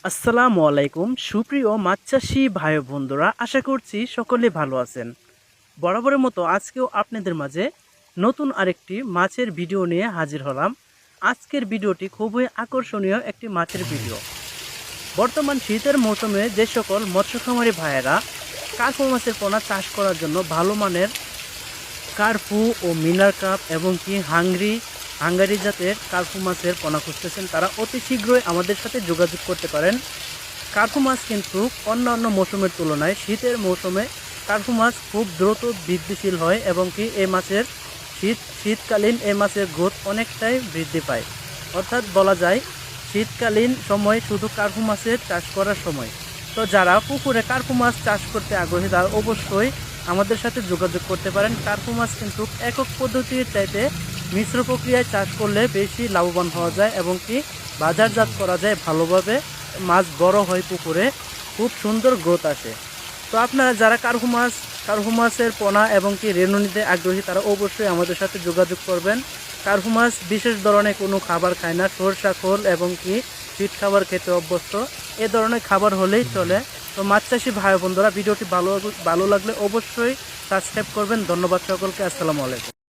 আসসালামু আলাইকুম সুপ্রিয় মাছ চাষি ভাই বন্ধুরা, আশা করছি সকলে ভালো আছেন। বরাবরের মতো আজকেও আপনাদের মাঝে নতুন আরেকটি মাছের ভিডিও নিয়ে হাজির হলাম। আজকের ভিডিওটি খুবই আকর্ষণীয় একটি মাছের ভিডিও। বর্তমান শীতের মৌসুমে যে সকল মৎস্য খামারি ভাইয়েরা কার্পু মাছের পোনা চাষ করার জন্য ভালো মানের কার্পু ও মিনার কাপ এবং কি হাঙ্গারি জাতের কার্পু মাছের পোনা খুঁজতেছেন, তারা অতি শীঘ্রই আমাদের সাথে যোগাযোগ করতে পারেন। কার্পু মাছ কিন্তু অন্যান্য মৌসুমের তুলনায় শীতের মৌসুমে কার্পু মাছ খুব দ্রুত বৃদ্ধিশীল হয় এবং কি এই মাছের শীতকালীন এই মাছের গ্রোথ অনেকটাই বৃদ্ধি পায়। অর্থাৎ বলা যায় শীতকালীন সময় শুধু কার্পু মাছের চাষ করার সময়। তো যারা পুকুরে কার্পু মাছ চাষ করতে আগ্রহী তারা অবশ্যই আমাদের সাথে যোগাযোগ করতে পারেন। কার্পু মাছ কিন্তু একক পদ্ধতির চাইতে মিশ্র প্রক্রিয়ায় চাষ করলে বেশি লাভবান হওয়া যায় এবং কি বাজারজাত করা যায় ভালোভাবে। মাছ বড় হয়, পুকুরে খুব সুন্দর গ্রোথ আসে। তো আপনারা যারা কার্পু মাছের পোনা এবং কি রেণু নিতে আগ্রহী তারা অবশ্যই আমাদের সাথে যোগাযোগ করবেন। কার্পু মাছ বিশেষ ধরনের কোনো খাবার খায় না, সরষা খোল এবং কি ফিট খাবার খেতে অভ্যস্ত, এ ধরনের খাবার হলেই চলে। তো মাছ চাষি ভাই বন্ধুরা, ভিডিওটি ভালো লাগলে অবশ্যই সাবস্ক্রাইব করবেন। ধন্যবাদ সকলকে, আসসালামু আলাইকুম।